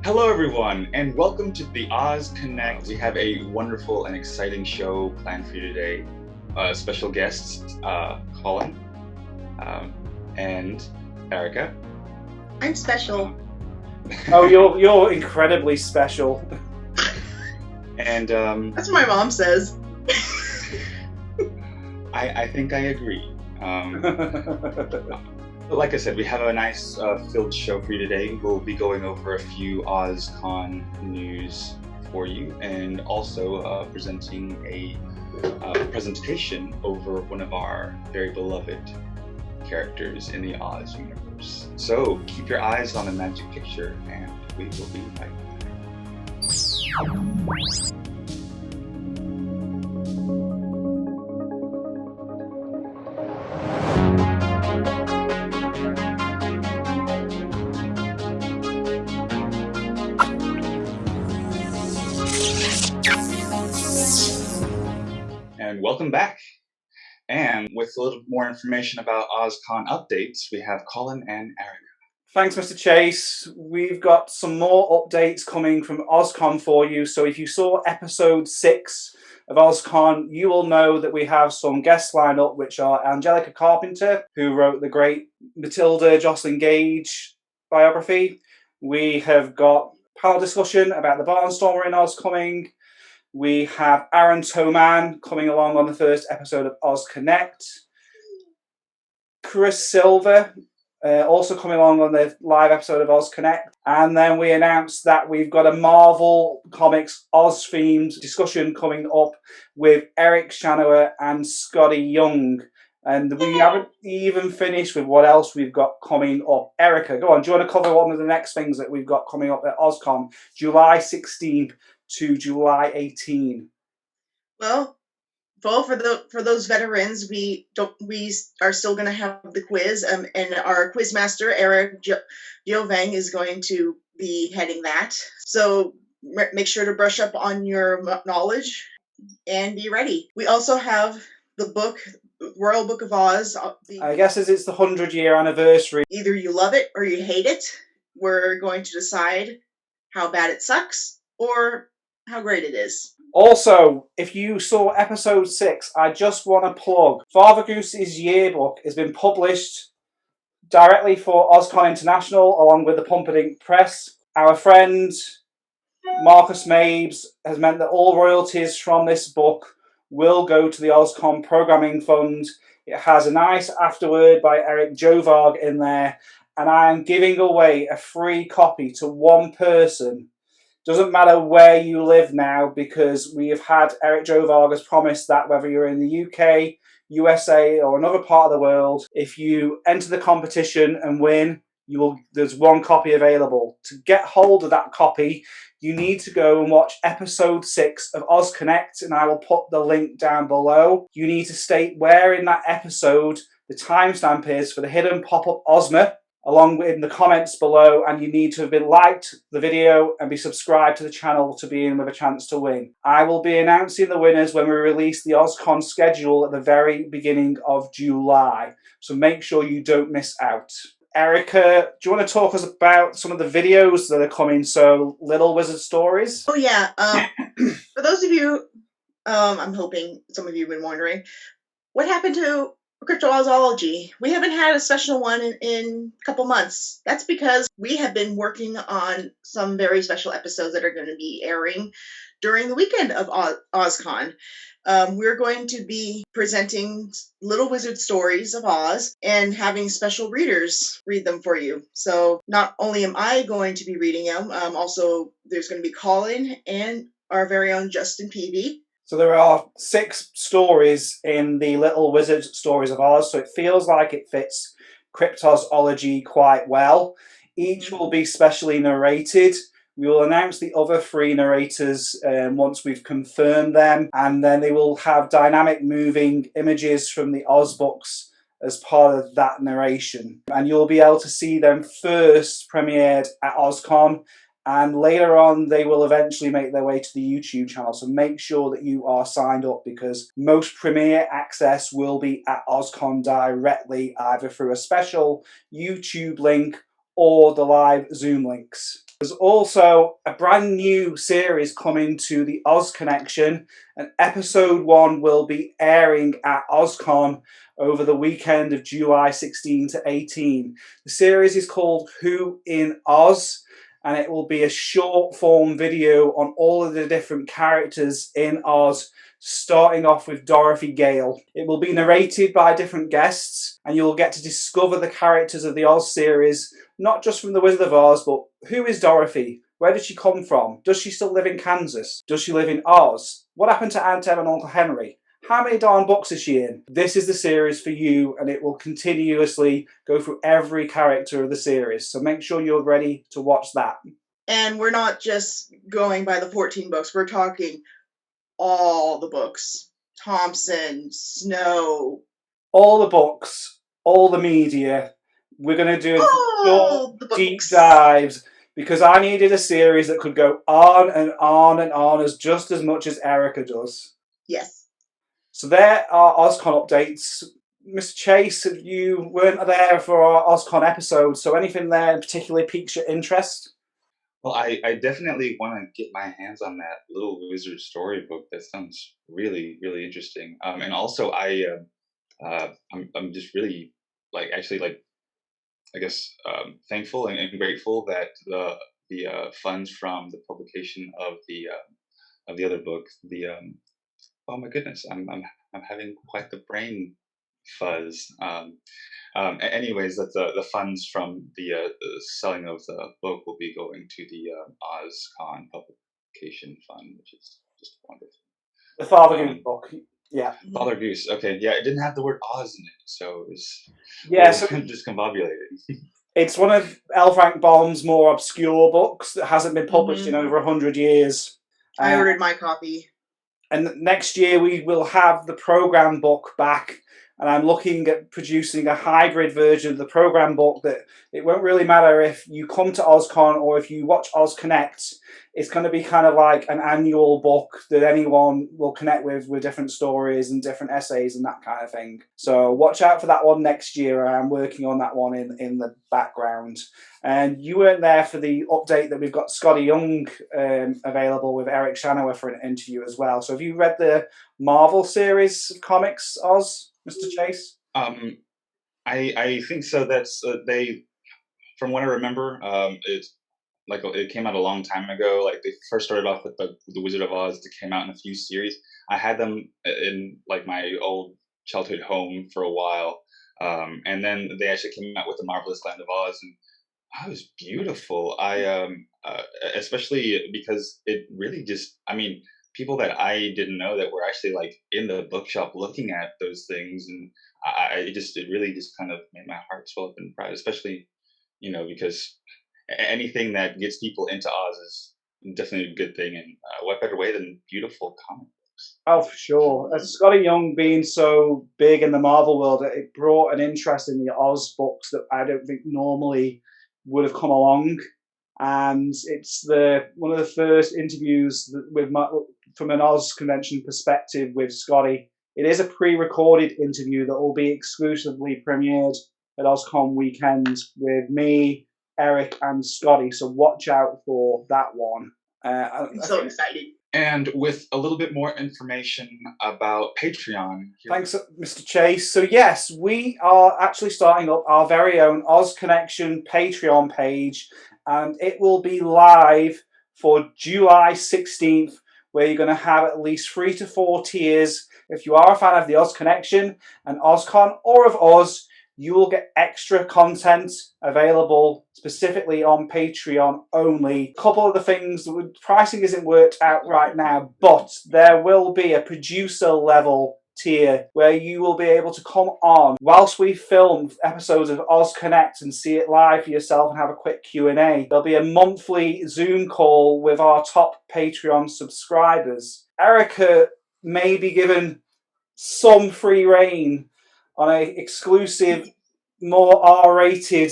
Hello everyone, and welcome to the OzConnect. We have a wonderful and exciting show planned for you today. Special guests, Colin and Erica. I'm special. Oh, you're incredibly special. And That's what my mom says. I think I agree. But like I said, we have a nice filled show for you today. We'll be going over a few OzCon news for you, and also presenting a presentation over one of our very beloved characters in the Oz universe. So keep your eyes on the magic picture, and we will be right back. And welcome back. And with a little more information about OzCon Updates, we have Colin and Erica. Thanks, Mr. Chase. We've got some more updates coming from OzCon for you. So if you saw episode 6 of OzCon, you will know that we have some guests lined up, which are Angelica Carpenter, who wrote the great Matilda Jocelyn Gage biography. We have got panel discussion about the Barnstormer in Oz coming. We have Aaron Toman coming along on the first episode of OzConnect. Chris Silver also coming along on the live episode of OzConnect. And then we announced that we've got a Marvel Comics Oz-themed discussion coming up with Eric Shanower and Scotty Young. And we haven't even finished with what else we've got coming up. Erica, go on. Do you want to cover one of the next things that we've got coming up at OzCon, July 16th? To July 18. Well, for those veterans, we are still going to have the quiz, and our quiz master Eric Giovang is going to be heading that. So make sure to brush up on your knowledge and be ready. We also have the book, Royal Book of Oz. I guess as it's the 100-year anniversary. Either you love it or you hate it. We're going to decide how bad it sucks or how great it is. Also, if you saw episode 6, I just want to plug Father Goose's yearbook has been published directly for OzCon International along with the Pumperdink Press. Our friend Marcus Mabes has meant that all royalties from this book will go to the OzCon Programming Fund. It has a nice afterword by Eric Jovarg in there, and I am giving away a free copy to one person. Doesn't matter where you live now, because we have had Eric Jovarg has promised that whether you're in the UK, USA, or another part of the world, if you enter the competition and win, there's one copy available. To get hold of that copy, you need to go and watch episode 6 of OzConnect, and I will put the link down below. You need to state where in that episode the timestamp is for the hidden pop-up Ozma, along with in the comments below, and you need to have been liked the video and be subscribed to the channel to be in with a chance to win. I will be announcing the winners when we release the OzCon schedule at the very beginning of July, so make sure you don't miss out. Erica, do you want to talk us about some of the videos that are coming? So, Little Wizard Stories? Oh yeah, for those of you, I'm hoping some of you have been wondering, what happened to Cryptozoology? We haven't had a special one in a couple months. That's because we have been working on some very special episodes that are going to be airing during the weekend of OzCon. We're going to be presenting Little Wizard Stories of Oz and having special readers read them for you. So not only am I going to be reading them, also there's going to be Colin and our very own Justin Peavy. So there are 6 stories in the Little Wizard Stories of Oz, so it feels like it fits cryptozoology quite well. Each will be specially narrated. We will announce the other 3 narrators once we've confirmed them, and then they will have dynamic moving images from the Oz books as part of that narration. And you'll be able to see them first premiered at OzCon, and later on they will eventually make their way to the YouTube channel. So make sure that you are signed up, because most premiere access will be at OzCon directly, either through a special YouTube link or the live Zoom links. There's also a brand new series coming to the OzConnection, and episode 1 will be airing at OzCon over the weekend of July 16 to 18. The series is called Who in Oz, and it will be a short form video on all of the different characters in Oz, starting off with Dorothy Gale. It will be narrated by different guests, and you'll get to discover the characters of the Oz series, not just from The Wizard of Oz, but who is Dorothy? Where did she come from? Does she still live in Kansas? Does she live in Oz? What happened to Aunt Em and Uncle Henry? How many darn books is she in? This is the series for you, and it will continuously go through every character of the series. So make sure you're ready to watch that. And we're not just going by the 14 books. We're talking all the books. Thompson, Snow. All the books, all the media. We're going to do deep dives, because I needed a series that could go on and on and on as just as much as Erica does. Yes. So there are OzCon updates. Mr. Chase, you weren't there for our OzCon episode, so anything there particularly piques your interest? Well, I definitely want to get my hands on that Little Wizard storybook. That sounds really, really interesting. And also, I'm just really I guess thankful and grateful that the funds from the publication of the other book, oh my goodness, I'm having quite the brain fuzz. Anyways, that the funds from the selling of the book will be going to the OzCon publication fund, which is just wonderful. The Father Goose book, yeah. Father Goose. Okay, yeah, it didn't have the word Oz in it, so it was discombobulated. It's one of L Frank Baum's more obscure books that hasn't been published in over 100 years. I ordered my copy. And next year we will have the program book back, and I'm looking at producing a hybrid version of the program book that it won't really matter if you come to OzCon or if you watch OzConnect. It's going to be kind of like an annual book that anyone will connect with different stories and different essays and that kind of thing. So watch out for that one next year. I'm working on that one in the background. And you weren't there for the update that we've got Scotty Young available with Eric Shanower for an interview as well. So have you read the Marvel series of comics, Oz, Mr. Chase? I think so. That's from what I remember, it came out a long time ago. Like they first started off with the Wizard of Oz that came out in a few series. I had them in like my old childhood home for a while, and then they actually came out with the Marvelous Land of Oz, and it was beautiful. Especially because it really just, people that I didn't know that were actually like in the bookshop looking at those things, and it really just kind of made my heart swell up and pride, especially, because anything that gets people into Oz is definitely a good thing, and what better way than beautiful comic books? Oh, for sure. As Scotty Young being so big in the Marvel world, it brought an interest in the Oz books that I don't think normally would have come along. And it's one of the first interviews from an Oz convention perspective with Scotty. It is a pre-recorded interview that will be exclusively premiered at OzCon weekend with me, Eric, and Scotty. So watch out for that one. I'm so excited. And with a little bit more information about Patreon. Thanks, Mr. Chase. So yes, we are actually starting up our very own OzConnection Patreon page, and it will be live for July 16th, where you're going to have at least 3 to 4 tiers. If you are a fan of the OzConnection and OzCon or of Oz, you will get extra content available specifically on Patreon only. A couple of the things, the pricing isn't worked out right now, but there will be a producer level tier where you will be able to come on whilst we film episodes of OzConnect and see it live for yourself and have a quick Q&A. There'll be a monthly Zoom call with our top Patreon subscribers. Erica may be given some free reign on an exclusive, more R-rated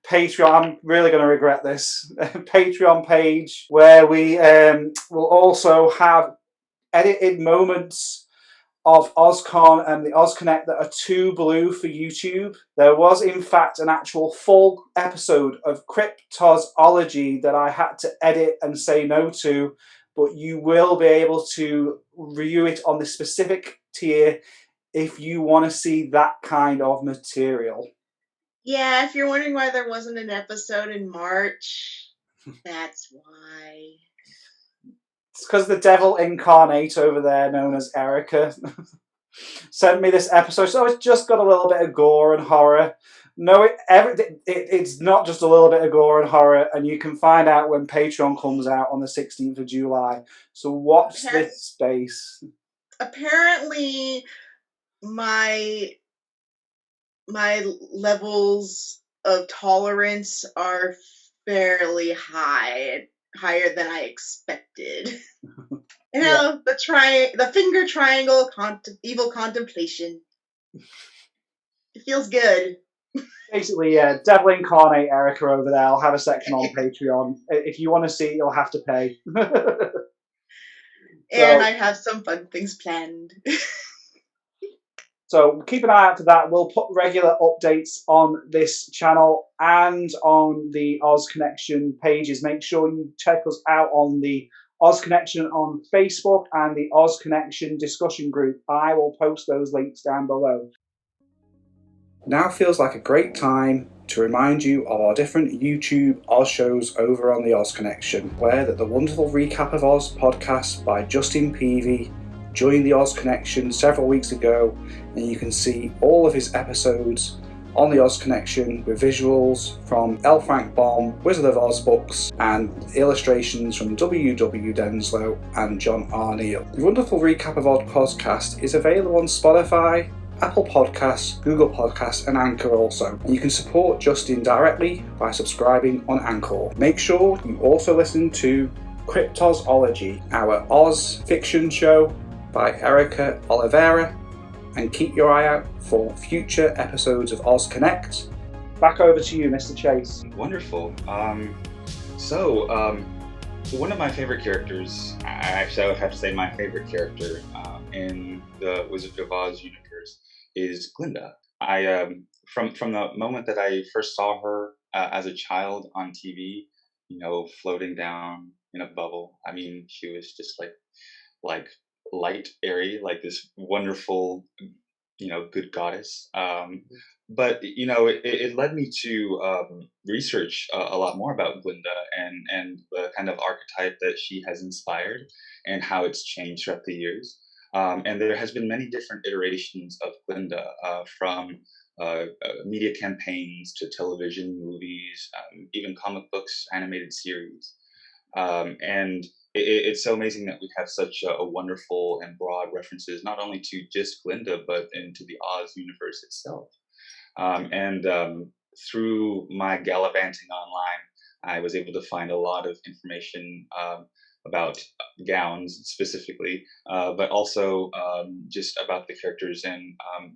Patreon. I'm really going to regret this. Patreon page where we will also have edited moments of OzCon and the OzConnect that are too blue for YouTube. There was, in fact, an actual full episode of Cryptosology that I had to edit and say no to, but you will be able to review it on the specific tier if you want to see that kind of material. Yeah, if you're wondering why there wasn't an episode in March, that's why. It's because the devil incarnate over there, known as Erica, sent me this episode. So it's just got a little bit of gore and horror. No, it's not just a little bit of gore and horror, and you can find out when Patreon comes out on the 16th of July. So watch this space. Apparently, my levels of tolerance are fairly high, higher than I expected. You know, the finger triangle, evil contemplation. It feels good. Basically, yeah, devil incarnate Erica over there. I'll have a section on Patreon. If you want to see it, you'll have to pay. And I have some fun things planned. So keep an eye out for that. We'll put regular updates on this channel and on the OzConnection pages. Make sure you check us out on the OzConnection on Facebook and the OzConnection discussion group. I will post those links down below. Now feels like a great time to remind you of our different YouTube Oz shows over on the OzConnection, where the wonderful Recap of Oz podcast by Justin Peavy joined the OzConnection several weeks ago, and you can see all of his episodes on the OzConnection with visuals from L Frank Baum, Wizard of Oz books, and illustrations from W.W. Denslow and John R. Neal. The wonderful Recap of Oz podcast is available on Spotify, Apple Podcasts, Google Podcasts, and Anchor also. And you can support Justin directly by subscribing on Anchor. Make sure you also listen to Cryptosology, our Oz fiction show by Erica Oliveira, and keep your eye out for future episodes of OzConnect. Back over to you, Mr. Chase. Wonderful. One of my favorite characters, I would have to say my favorite character in the Wizard of Oz universe is Glinda. From the moment that I first saw her as a child on TV, floating down in a bubble. I mean, she was just like light, airy, like this wonderful, good goddess. But it led me to research a lot more about Glinda and the kind of archetype that she has inspired and how it's changed throughout the years. And there has been many different iterations of Glinda, from media campaigns to television, movies, even comic books, animated series. And it's so amazing that we have such a wonderful and broad references, not only to just Glinda, but into the Oz universe itself. Through my gallivanting online, I was able to find a lot of information about gowns specifically, but also just about the characters and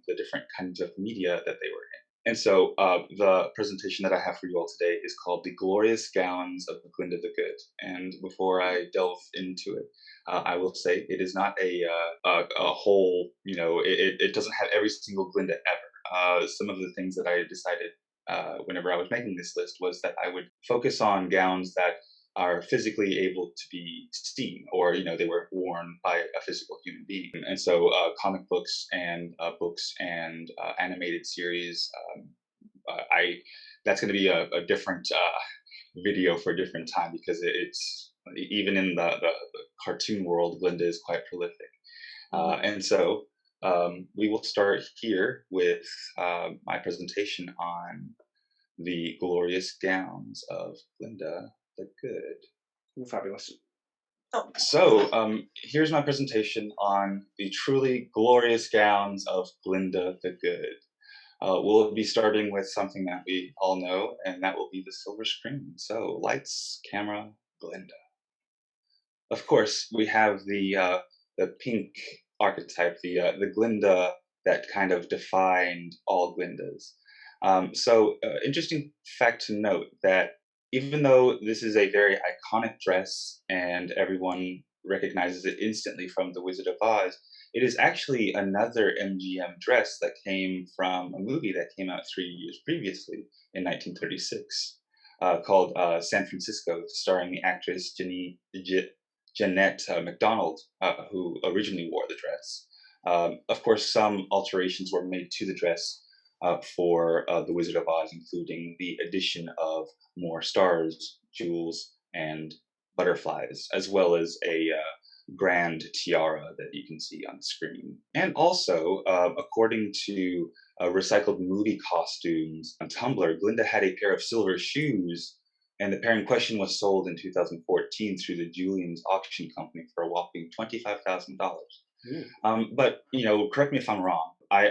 the different kinds of media that they were in. And so the presentation that I have for you all today is called The Glorious Gowns of Glinda the Good. And before I delve into it, I will say it is not a whole, it doesn't have every single Glinda ever. Some of the things that I decided whenever I was making this list was that I would focus on gowns that are physically able to be seen, or they were worn by a physical human being. And so comic books and animated series, that's going to be a different video for a different time, because it's even in the cartoon world, Glinda is quite prolific. And so we will start here with my presentation on the glorious gowns of Glinda the Good. Ooh, fabulous. So here's my presentation on the truly glorious gowns of Glinda the Good. We'll be starting with something that we all know, and that will be the silver screen. So lights, camera, Glinda. Of course, we have the pink archetype, the Glinda that kind of defined all Glindas. Interesting fact to note that even though this is a very iconic dress and everyone recognizes it instantly from The Wizard of Oz, It is actually another MGM dress that came from a movie that came out 3 years previously in 1936, called San Francisco, starring the actress Jeanette MacDonald, who originally wore the dress. Of course, some alterations were made to the dress for The Wizard of Oz, including the addition of more stars, jewels, and butterflies, as well as a grand tiara that you can see on the screen. And also, according to recycled movie costumes on Tumblr, Glinda had a pair of silver shoes, and the pair in question was sold in 2014 through the Julian's auction company for a whopping $25,000. But correct me if I'm wrong. I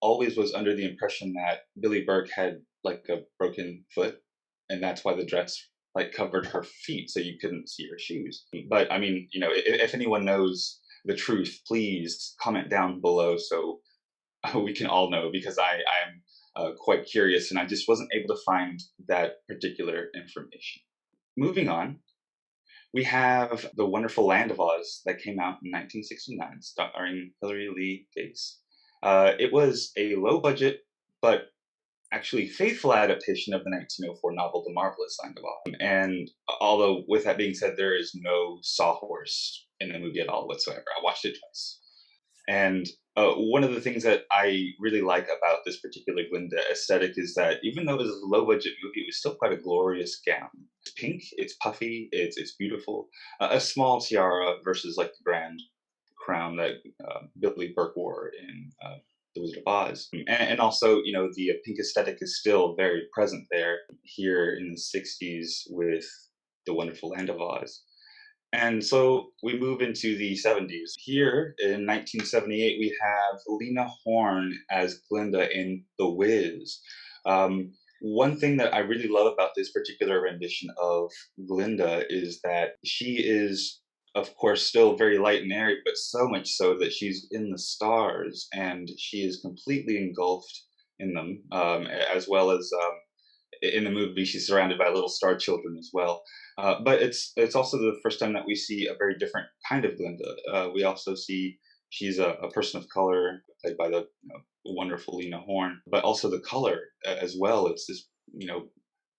always was under the impression that Billy Burke had like a broken foot, and that's why the dress like covered her feet so you couldn't see her shoes. But I mean, if anyone knows the truth, please comment down below so we can all know, because I'm quite curious and I just wasn't able to find that particular information. Moving on, we have The Wonderful Land of Oz that came out in 1969, starring Hilary Lee Gates. It was a low budget, but actually faithful adaptation of the 1904 novel The Marvelous Land of Oz. And although, with that being said, there is no sawhorse in the movie at all whatsoever. I watched it twice. And one of the things that I really like about this particular Glinda aesthetic is that even though it was a low budget movie, it was still quite a glorious gown. It's pink, it's puffy, it's beautiful. A small tiara versus like the grand crown that Billy Burke wore in The Wizard of Oz. And also, the pink aesthetic is still very present there here in the 60s with The Wonderful Land of Oz. And so we move into the 70s. Here in 1978, we have Lena Horne as Glinda in The Wiz. One thing that I really love about this particular rendition of Glinda is that she is, of course, still very light and airy, but so much so that she's in the stars and she is completely engulfed in them, as well as in the movie, she's surrounded by little star children as well. But it's also the first time that we see a very different kind of Glinda. We also see she's a person of color, played by the wonderful Lena Horne, but also the color as well. It's this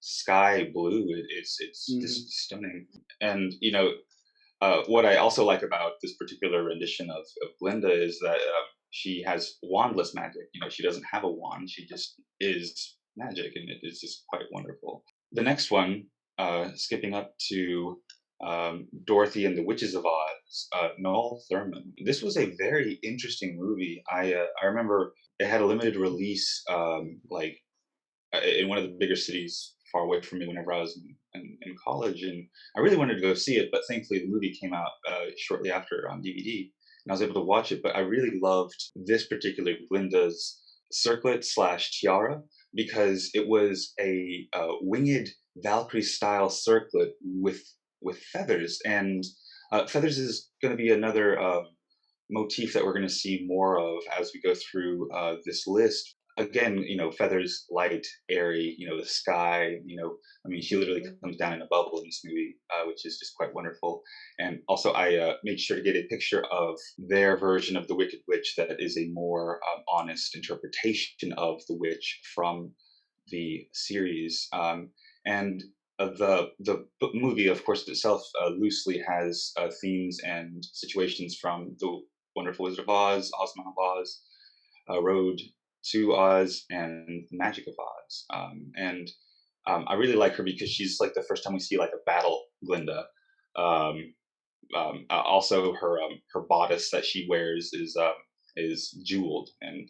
sky blue. It's just stunning. And what I also like about this particular rendition of Glinda is that she has wandless magic. She doesn't have a wand. She just is magic, and it is just quite wonderful. The next one, skipping up to Dorothy and the Witches of Oz, Noel Thurman. This was a very interesting movie. I remember it had a limited release, in one of the bigger cities far away from me whenever I was in college, and I really wanted to go see it, but thankfully the movie came out shortly after on DVD, and I was able to watch it. But I really loved this particular Glinda's circlet / tiara, because it was a winged Valkyrie-style circlet with feathers, and feathers is going to be another motif that we're going to see more of as we go through this list. Again, feathers, light, airy, the sky, she literally comes down in a bubble in this movie, which is just quite wonderful. And also I made sure to get a picture of their version of the Wicked Witch that is a more honest interpretation of the witch from the series. And the movie, of course, itself loosely has themes and situations from The Wonderful Wizard of Oz, OzMon of Oz, Road to Oz, and The Magic of Oz. And I really like her because she's like the first time we see like a battle Glinda. Also, her bodice that she wears is jeweled and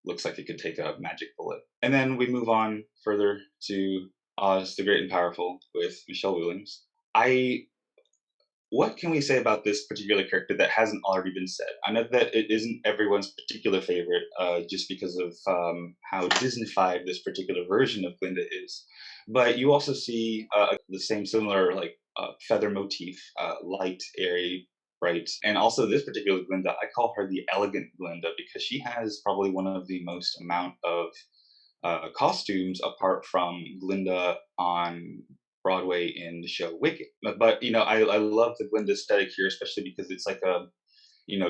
looks like it could take a magic bullet. And then we move on further to Oz the Great and Powerful with Michelle Williams. What can we say about this particular character that hasn't already been said? I know that it isn't everyone's particular favorite, just because of how Disneyfied this particular version of Glinda is. But you also see the same similar feather motif, light, airy, bright. And also this particular Glinda, I call her the elegant Glinda because she has probably one of the most amount of costumes apart from Glinda on Broadway in the show Wicked. But I love the Glinda aesthetic here, especially because it's like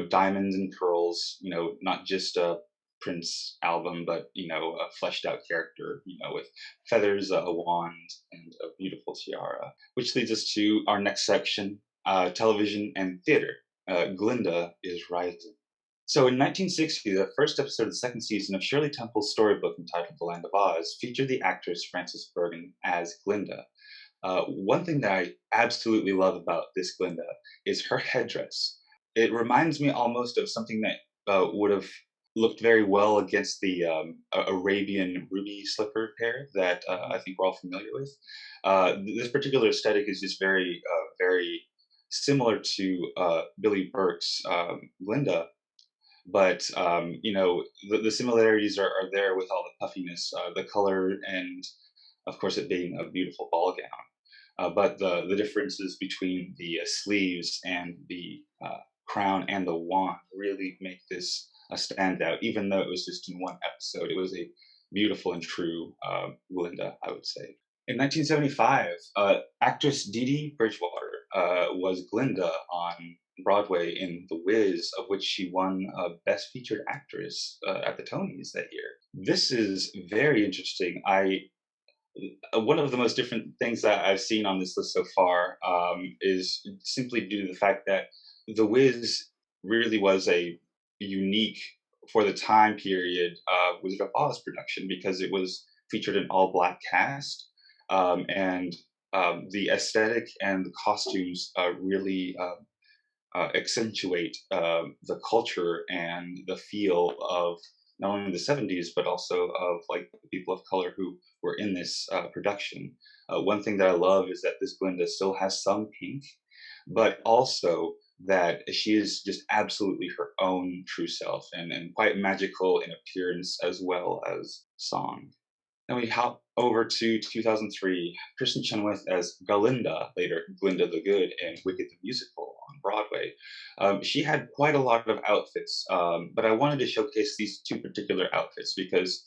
diamonds and pearls, not just a Prince album, but a fleshed out character, with feathers, a wand, and a beautiful tiara. Which leads us to our next section, television and theater. Glinda is Rising. So in 1960, the first episode of the second season of Shirley Temple's storybook entitled The Land of Oz featured the actress Frances Bergen as Glinda. One thing that I absolutely love about this Glinda is her headdress. It reminds me almost of something that would have looked very well against the Arabian ruby slipper pair that I think we're all familiar with. This particular aesthetic is just very, very similar to Billy Burke's Glinda, but the similarities are there with all the puffiness, the color, and of course it being a beautiful ball gown. But the differences between the sleeves and the crown and the wand really make this a standout. Even though it was just in one episode, it was a beautiful and true Glinda, I would say. In 1975, actress Dee Dee Bridgewater was Glinda on Broadway in The Wiz, of which she won Best Featured Actress at the Tonys that year. This is very interesting. One of the most different things that I've seen on this list so far is simply due to the fact that The Wiz really was a unique, for the time period, Wizard of Oz production, because it was featured an all-black cast, and the aesthetic and the costumes really accentuate the culture and the feel of not only the 70s, but also of like the people of color who were in this production. One thing that I love is that this Glinda still has some pink, but also that she is just absolutely her own true self, and quite magical in appearance as well as song. Then we hop over to 2003, Kristen Chenoweth as Galinda, later Glinda the Good in Wicked the Musical on Broadway. She had quite a lot of outfits, but I wanted to showcase these two particular outfits because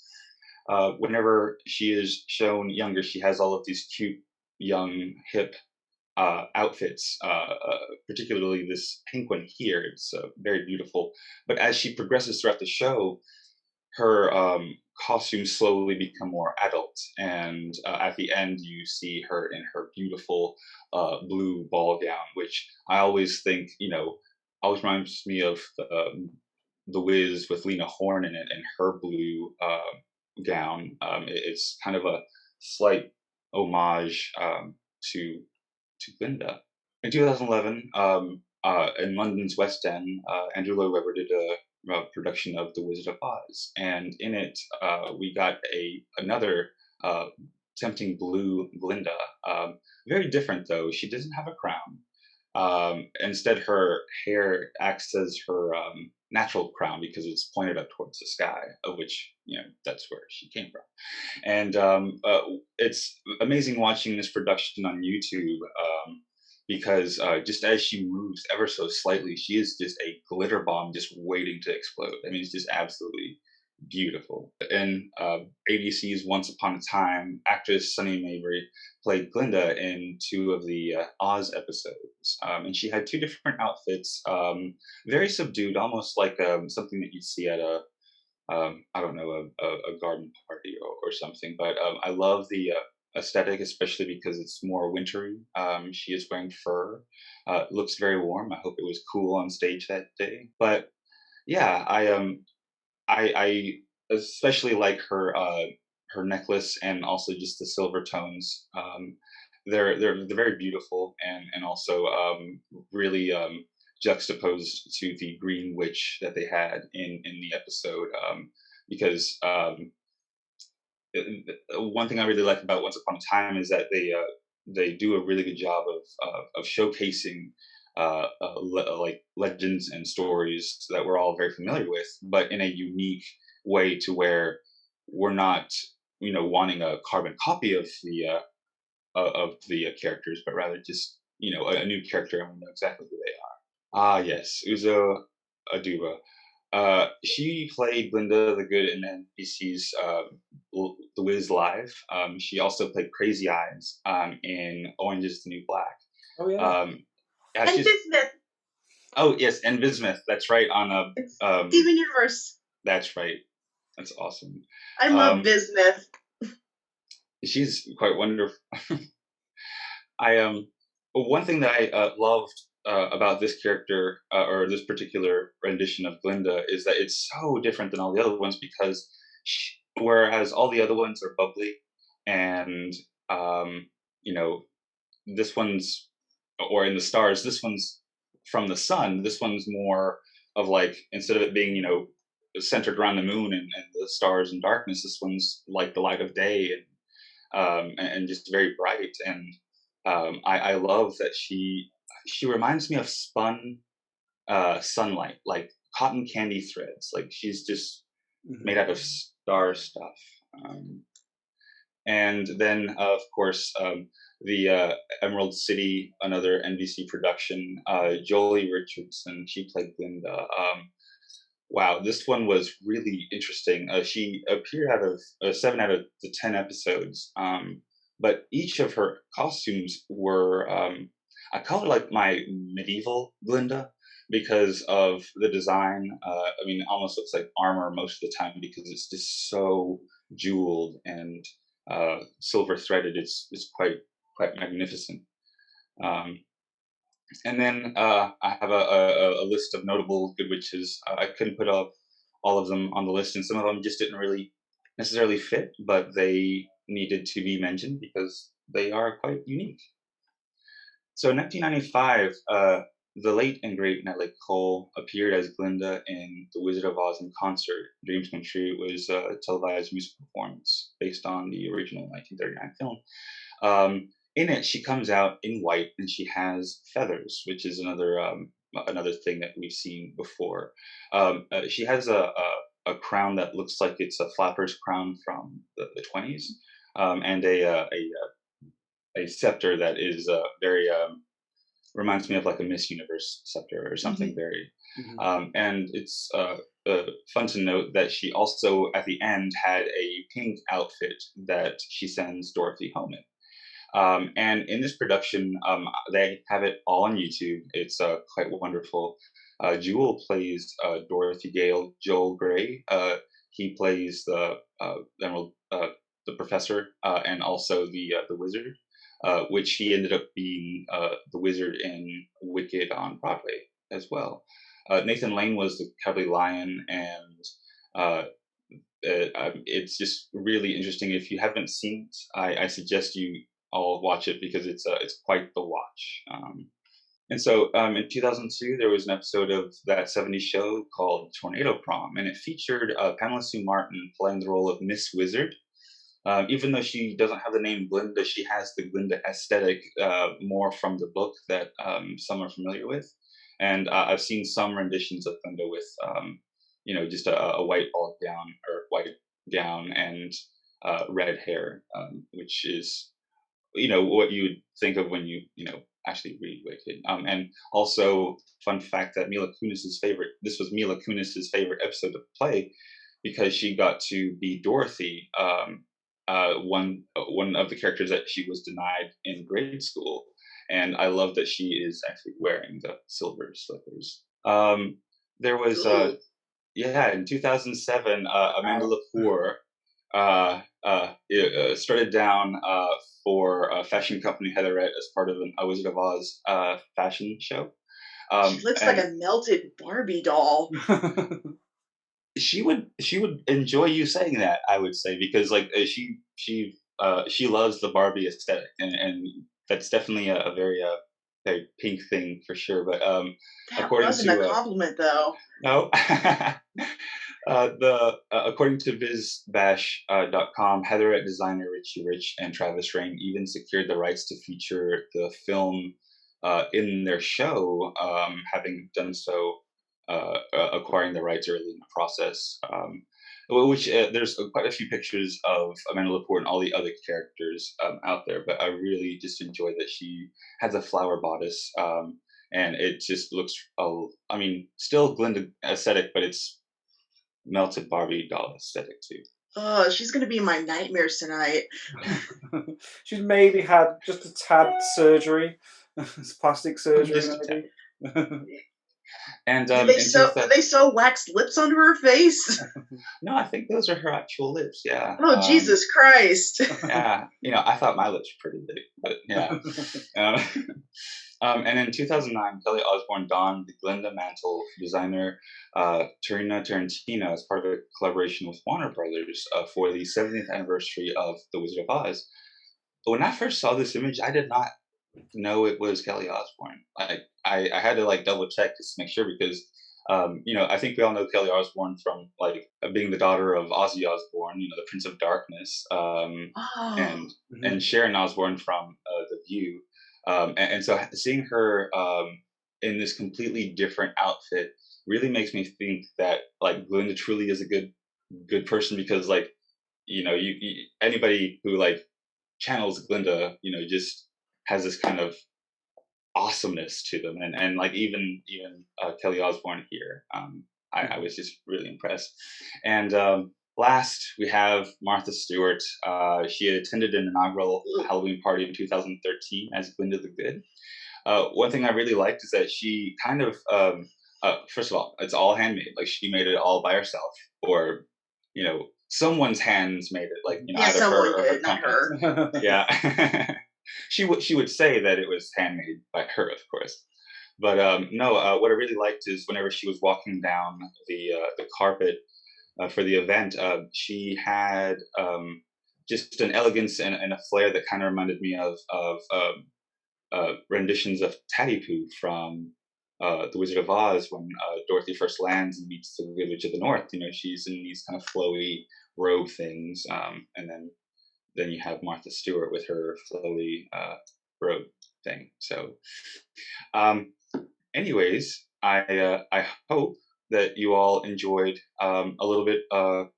whenever she is shown younger, she has all of these cute, young, hip outfits, particularly this pink one here. It's very beautiful. But as she progresses throughout the show, her costumes slowly become more adult, and at the end you see her in her beautiful blue ball gown, which I always think always reminds me of the Wiz with Lena Horne in it, and her blue gown. It's kind of a slight homage to Glinda. In 2011, in London's West End, Andrew Lloyd Webber did a production of The Wizard of Oz, and in it we got another tempting blue Glinda. Very different though. She doesn't have a crown. Instead, her hair acts as her natural crown because it's pointed up towards the sky, of which that's where she came from. And it's amazing watching this production on YouTube. Because just as she moves ever so slightly, she is just a glitter bomb just waiting to explode. I mean, it's just absolutely beautiful. In ABC's Once Upon a Time, actress Sunny Mabry played Glinda in 2 of the Oz episodes. And she had 2 different outfits, very subdued, almost like something that you'd see at a garden party or something. But I love the aesthetic, especially because it's more wintry. She is wearing fur. Looks very warm. I hope it was cool on stage that day. But yeah, I especially like her necklace and also just the silver tones. They're very beautiful and also really juxtaposed to the green witch that they had in the episode, because one thing I really like about Once Upon a Time is that they do a really good job of showcasing like legends and stories that we're all very familiar with, but in a unique way to where we're not wanting a carbon copy of the characters, but rather just a new character, and we know exactly who they are. Ah, yes, Uzo Aduba. She played Glinda the Good in NBC's The Wiz Live. She also played Crazy Eyes in Orange is the New Black. Oh yeah. And Oh yes, and Bismuth. That's right. On a It's Steven Universe. That's right. That's awesome. I love Bismuth. She's quite wonderful. I one thing that I loved about this character or this particular rendition of Glinda is that it's so different than all the other ones because whereas all the other ones are bubbly and you know this one's or in the stars, this one's from the sun. This one's more of like instead of it being centered around the moon and the stars and darkness, this one's like the light of day and just very bright. And I love that she reminds me of spun sunlight, like cotton candy threads. Like she's just made out of star stuff. And then, of course, the Emerald City, another NBC production. Jolie Richardson, she played Glinda. Wow, this one was really interesting. She appeared out of 7 out of the 10 episodes, but each of her costumes were, I call it like my medieval Glinda because of the design. I mean, it almost looks like armor most of the time because it's just so jeweled and silver threaded. It's quite magnificent. And then I have a list of notable good witches. I couldn't put up all of them on the list, and some of them just didn't really necessarily fit, but they needed to be mentioned because they are quite unique. So in 1995, the late and great Natalie Cole appeared as Glinda in The Wizard of Oz in concert, Dreams Come True. It was a televised musical performance based on the original 1939 film. In it, she comes out in white and she has feathers, which is another thing that we've seen before. She has a crown that looks like it's a flapper's crown from the 20s, and a scepter that is very reminds me of like a Miss Universe scepter or something very. And it's fun to note that she also at the end had a pink outfit that she sends Dorothy home in. And in this production, they have it all on YouTube. It's quite wonderful. Jewel plays Dorothy Gale. Joel Grey, he plays the Emerald, the professor, and also the wizard, which he ended up being the wizard in Wicked on Broadway as well. Nathan Lane was the Cowardly Lion, and it's just really interesting. If you haven't seen it, I suggest you all watch it because it's quite the watch. And so in 2002, there was an episode of that 70s show called Tornado Prom, and it featured Pamela Sue Martin playing the role of Miss Wizard. Even though she doesn't have the name Glinda, she has the Glinda aesthetic more from the book that some are familiar with. And I've seen some renditions of Glinda with, just a white ball gown or white gown and red hair, which is what you would think of when you actually read Wicked. And also, fun fact that this was Mila Kunis's favorite episode to play because she got to be Dorothy, one of the characters that she was denied in grade school. And I love that she is actually wearing the silver slippers. There was in 2007, Amanda Lepore started down for fashion company Heatherette as part of a Wizard of Oz fashion show. She looks like a melted Barbie doll. She would enjoy you saying that, I would say, because like she loves the Barbie aesthetic, and that's definitely a very pink thing for sure. But that wasn't a compliment, though. No. According to bizbash.com, Heatherette designer Richie Rich and Travis Rain even secured the rights to feature the film in their show, having done so, acquiring the rights early in the process. Which there's quite a few pictures of Amanda Lepore and all the other characters out there, but I really just enjoy that she has a flower bodice, and it just looks, still Glinda aesthetic, but it's melted Barbie doll aesthetic too. Oh, she's going to be in my nightmares tonight. She's maybe had just a tad surgery, plastic surgery. And Do they sew waxed lips onto her face? no, I think those are her actual lips. Yeah. Oh, Jesus Christ! Yeah. I thought my lips were pretty big, but yeah. Um, and in 2009, Kelly Osbourne donned the Glinda mantle for designer Tarina Tarantino as part of a collaboration with Warner Brothers for the 70th anniversary of The Wizard of Oz. But when I first saw this image, I did not know it was Kelly Osbourne. I had to like double check just to make sure because I think we all know Kelly Osbourne from like being the daughter of Ozzy Osbourne, the Prince of Darkness, and and Sharon Osbourne from The View, and so seeing her in this completely different outfit really makes me think that like Glinda truly is a good person because like you anybody who like channels Glinda just has this kind of awesomeness to them, and like even Kelly Osbourne here, I was just really impressed. And last we have Martha Stewart. She had attended an inaugural Halloween party in 2013 as Glinda the Good. One thing I really liked is that she kind of first of all, it's all handmade. Like she made it all by herself, or someone's hands made it. Like either her or her not company. her. Yeah. She would say that it was handmade by her, of course, but no. What I really liked is whenever she was walking down the carpet for the event, she had just an elegance and a flair that kind of reminded me of renditions of Tattipoo from The Wizard of Oz when Dorothy first lands and meets the village of the north. She's in these kind of flowy robe things, and then you have Martha Stewart with her flowy robe thing. So, anyways, I hope that you all enjoyed a little bit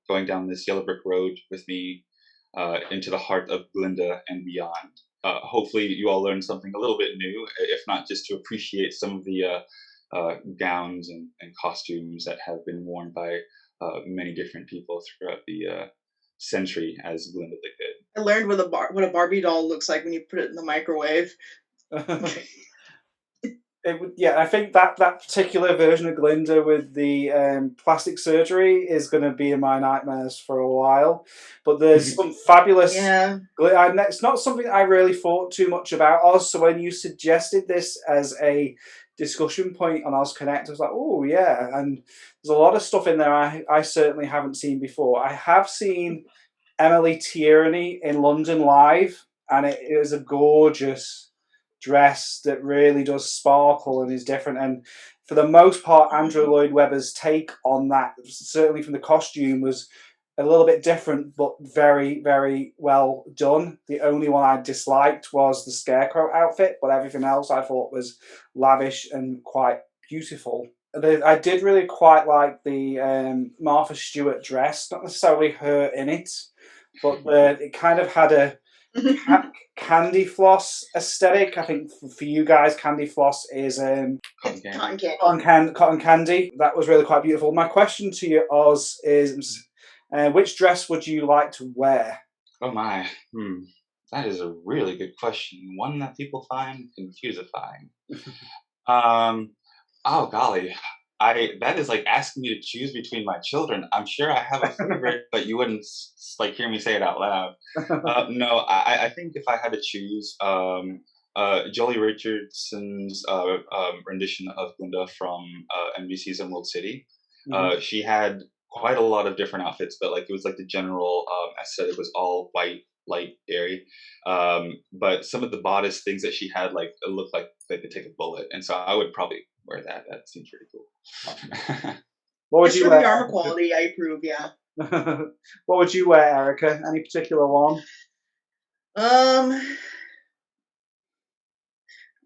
going down this yellow brick road with me into the heart of Glinda and beyond. Hopefully, you all learned something a little bit new, if not just to appreciate some of the gowns and costumes that have been worn by many different people throughout the century as Glinda the Good. I learned what a Barbie doll looks like when you put it in the microwave. I think that particular version of Glinda with the plastic surgery is going to be in my nightmares for a while. But there's some fabulous. Yeah. It's not something I really thought too much about, Oz. So when you suggested this as a discussion point on OzConnect, I was like, oh yeah, and there's a lot of stuff in there I certainly haven't seen before. I have seen Emily Tierney in London live, and it is a gorgeous dress that really does sparkle and is different. And for the most part, Andrew Lloyd Webber's take on that, certainly from the costume, was a little bit different, but very, very well done. The only one I disliked was the Scarecrow outfit, but everything else I thought was lavish and quite beautiful. I did really quite like the Martha Stewart dress, not necessarily her in it, but it kind of had a candy floss aesthetic. I think for you guys, candy floss is cotton candy. That was really quite beautiful. My question to you, Oz, is which dress would you like to wear? Oh my, that is a really good question. One that people find confusifying. Oh golly. That is like asking me to choose between my children. I'm sure I have a favorite, but you wouldn't like hear me say it out loud. No, I think if I had to choose, Jolie Richardson's rendition of Glinda from NBC's Emerald City. She had quite a lot of different outfits, but like it was like the general aesthetic was all white, light, airy. But some of the bodice things that she had, like it looked like they could take a bullet, and so I would probably wear that. That seems pretty cool. What would you wear? The armor quality, I approve. Yeah. What would you wear, Erica? Any particular one? I'm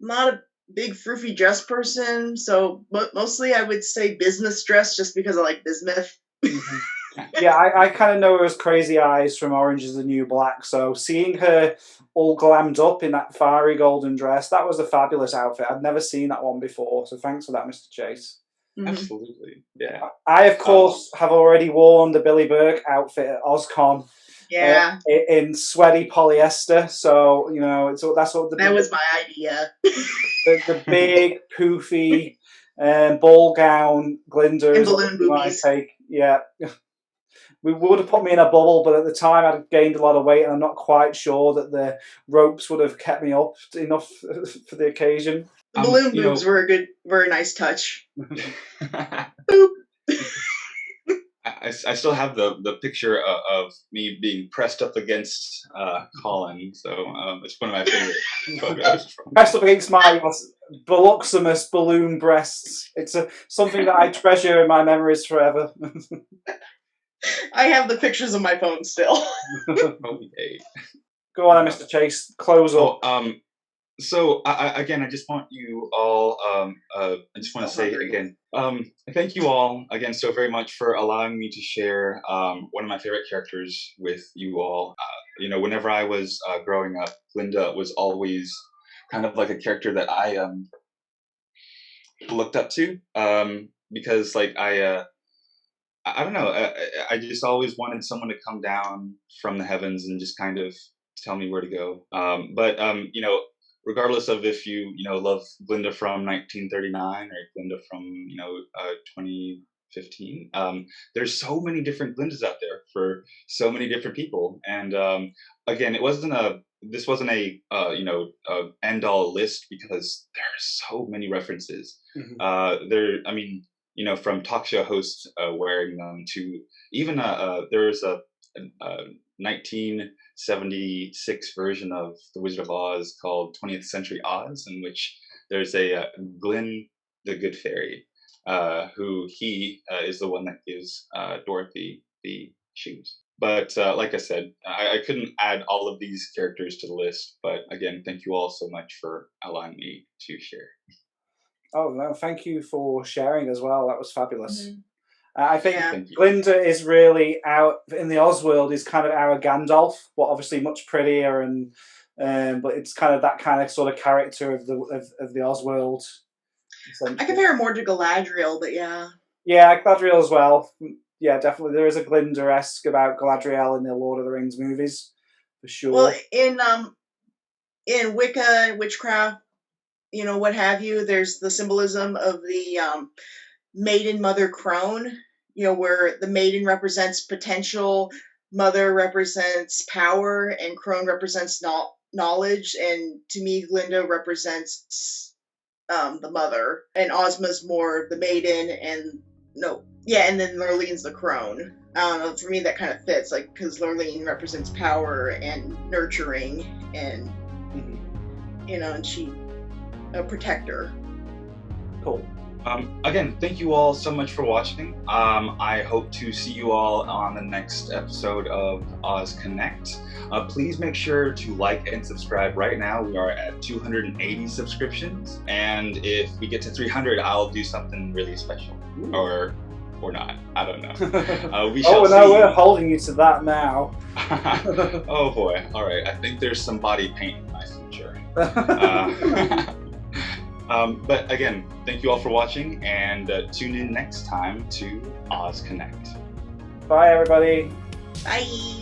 not a big froofy dress person, so mostly I would say business dress, just because I like bismuth. Yeah, I kind of know her as Crazy Eyes from Orange is the New Black, so seeing her all glammed up in that fiery golden dress, that was a fabulous outfit. I'd never seen that one before, so thanks for that, Mr. Chase. Absolutely, yeah. I, of course, have already worn the Billy Burke outfit at OzCon. Yeah. In sweaty polyester, so that's what that was my idea. the big poofy ball gown, Glinda And is balloon my boobies. take. Yeah. We would have put me in a bubble, but at the time I'd gained a lot of weight, and I'm not quite sure that the ropes would have kept me up enough for the occasion. The balloon boobs were a nice touch. Boop. I still have the picture of me being pressed up against Colin, so it's one of my favorite photos. Pressed up against my voluptuous balloon breasts. It's something that I treasure in my memories forever. I have the pictures on my phone still. Okay. Go on, Mr. Chase. Close up. So I just want you all. I just want to say again, thank you all again so very much for allowing me to share one of my favorite characters with you all. Whenever I was growing up, Glinda was always kind of like a character that I looked up to because like I don't know. I just always wanted someone to come down from the heavens and just kind of tell me where to go. But regardless of if you love Glinda from 1939 or Glinda from 2015, there's so many different Glindas out there for so many different people. And again, this wasn't a end all list because there are so many references. Mm-hmm. From talk show hosts wearing them to even there's a 1976 version of The Wizard of Oz called 20th Century Oz, in which there's a Glyn the Good Fairy, who he is the one that gives Dorothy the shoes. But like I said, I couldn't add all of these characters to the list. But again, thank you all so much for allowing me to share. Oh, no, thank you for sharing as well. That was fabulous. Mm-hmm. I think Glinda is really in the Oz world is kind of our Gandalf, but obviously much prettier and but it's kind of that kind of sort of character of the Oz world. I compare her more to Galadriel, but yeah. Yeah, Galadriel as well. Yeah, definitely. There is a Glinda-esque about Galadriel in the Lord of the Rings movies, for sure. Well, in Wicca and witchcraft, what have you, there's the symbolism of the maiden mother crone, where the maiden represents potential, mother represents power, and crone represents knowledge. And to me, Glinda represents the mother, and Ozma's more the maiden, and then Lurlene's the crone. For me, that kind of fits, like, because Lurlene represents power and nurturing, and and she a protector. Cool. Again, thank you all so much for watching. I hope to see you all on the next episode of OzConnect. Please make sure to like and subscribe right now. We are at 280 subscriptions, and if we get to 300, I'll do something really special. Ooh. Or not. I don't know. We shall see. No, we're holding you to that now. Oh boy. All right. I think there's some body paint in my future. But again, thank you all for watching, and tune in next time to OzConnect. Bye, everybody. Bye.